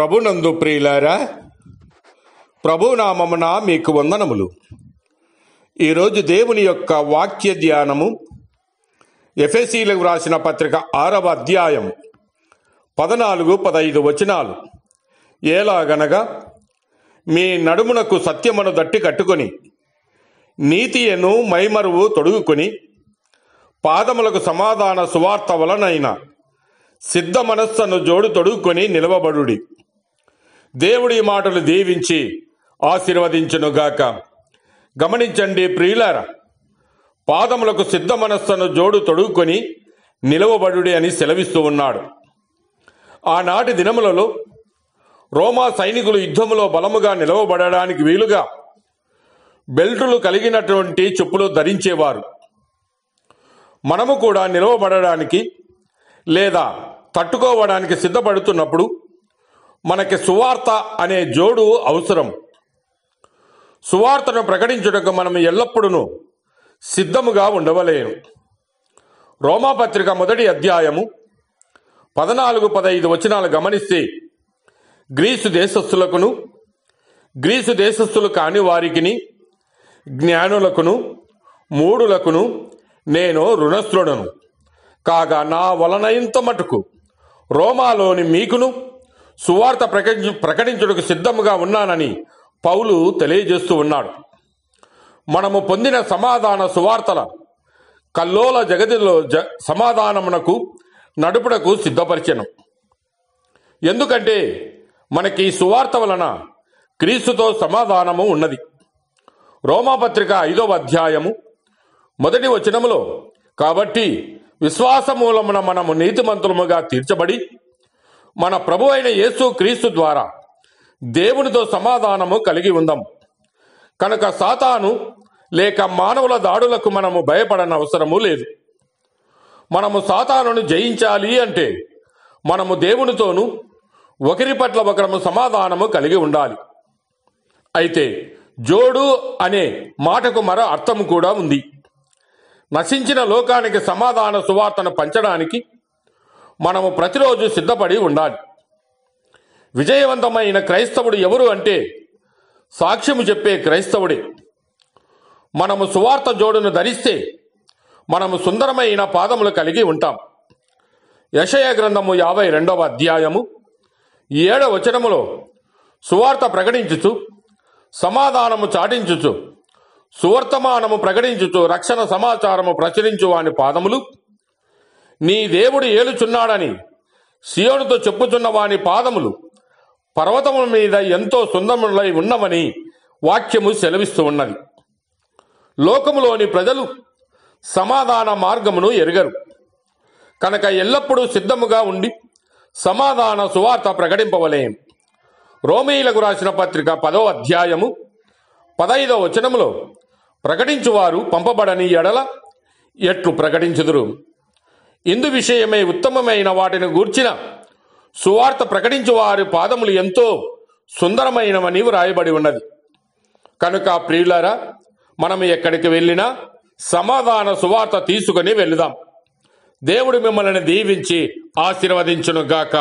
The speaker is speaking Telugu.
ప్రభునందు ప్రియులారా, ప్రభునామమున మీకు వందనములు. ఈరోజు దేవుని యొక్క వాక్య ధ్యానము ఎఫెసీలకు వ్రాసిన పత్రిక 6వ అధ్యాయం 14-15 వచనాలు. ఎలాగనగా, మీ నడుమునకు సత్యమును దట్టి కట్టుకొని, నీతియను మైమరువు తొడుగుకొని, పాదములకు సమాధాన సువార్త వలనైన సిద్ధ మనస్సును జోడు తొడుగుకొని నిలవబడుడి. దేవుడి మాటలు దీవించి ఆశీర్వదించునుగాక. గమనించండి ప్రియులారా, పాదములకు సిద్ధ మనస్సును జోడు తొడుగుకొని నిలవబడుడి అని సెలవిస్తూ ఉన్నాడు. ఆనాటి దినములలో రోమా సైనికులు యుద్ధములో బలముగా నిలవబడడానికి వీలుగా బెల్టులు కలిగినటువంటి చెప్పులు ధరించేవారు. మనము కూడా నిలవబడడానికి లేదా తట్టుకోవడానికి సిద్ధపడుతున్నప్పుడు మనకి సువార్త అనే జోడు అవసరం. సువార్తను ప్రకటించుటకు మనం ఎల్లప్పుడూ సిద్ధముగా ఉండవలేను. రోమాపత్రిక 1వ అధ్యాయము 14-15 వచనాలు గమనిస్తే, గ్రీసు దేశస్థులకును గ్రీసు దేశస్థులు కాని వారికిని, జ్ఞానులకును మూఢులకును నేను రుణస్థుడను కాగా, నా వలనైనంత మటుకు రోమాలోని మీకును సువార్త ప్రకటించుటకు సిద్ధముగా ఉన్నానని పౌలు తెలియజేస్తూ ఉన్నాడు. మనము పొందిన సమాధాన సువార్తల కల్లోల జగతిలో సమాధానమునకు నడుపుటకు సిద్ధపరిచెను. ఎందుకంటే మనకి ఈ సువార్త వలన క్రీస్తుతో సమాధానము ఉన్నది. రోమాపత్రిక 5వ అధ్యాయము 1వ వచనములో, కాబట్టి విశ్వాస మూలమున మనము నీతిమంతులముగా తీర్చబడి మన ప్రభు అయిన యేసు క్రీస్తు ద్వారా దేవునితో సమాధానము కలిగి ఉందాం. కనుక సాతాను లేక మానవుల దాడులకు మనము భయపడనవసరము లేదు. మనము సాతానును జయించాలి అంటే మనము దేవునితోనూ ఒకరి పట్ల ఒకరము సమాధానము కలిగి ఉండాలి. అయితే జోడు అనే మాటకు మరో అర్థము కూడా ఉంది. నశించిన లోకానికి సమాధాన సువార్తను పంచడానికి మనము ప్రతిరోజు సిద్ధపడి ఉండాలి. విజయవంతమైన క్రైస్తవుడు ఎవరు అంటే సాక్ష్యము చెప్పే క్రైస్తవుడే. మనము సువార్త జోడును ధరిస్తే మనము సుందరమైన పాదములు కలిగి ఉంటాం. యెషయా గ్రంథము 52వ అధ్యాయము 7వ వచనములో, సువార్త ప్రకటించుచు సమాధానము చాటించుచు సువర్తమానము ప్రకటించుచు రక్షణ సమాచారము ప్రచురించు వాని పాదములు నీ దేవుడు ఏలుచున్నాడని సియోనుతో చెప్పుచున్న వాని పాదములు పర్వతముల మీద ఎంతో సుందరములై ఉన్నవని వాక్యము సెలవిస్తూ ఉన్నది. లోకములోని ప్రజలు సమాధాన మార్గమును ఎరుగరు. కనుక ఎల్లప్పుడూ సిద్ధముగా ఉండి సమాధాన సువార్త ప్రకటింపవలేం. రోమీయులకు రాసిన పత్రిక 10వ అధ్యాయము 15వ వచనములో, ప్రకటించువారు పంపబడని ఎడల ఎట్లు ప్రకటించుదురు? ఇందు విషయమై ఉత్తమమైన వాటిని గూర్చిన సువార్త ప్రకటించు వారి పాదములు ఎంతో సుందరమైనవని వ్రాయబడి ఉన్నది. కనుక ప్రియులారా, మనం ఎక్కడికి వెళ్ళినా సమాధాన సువార్త తీసుకుని వెళుదాం. దేవుడు మిమ్మల్ని దీవించి ఆశీర్వదించునుగాక.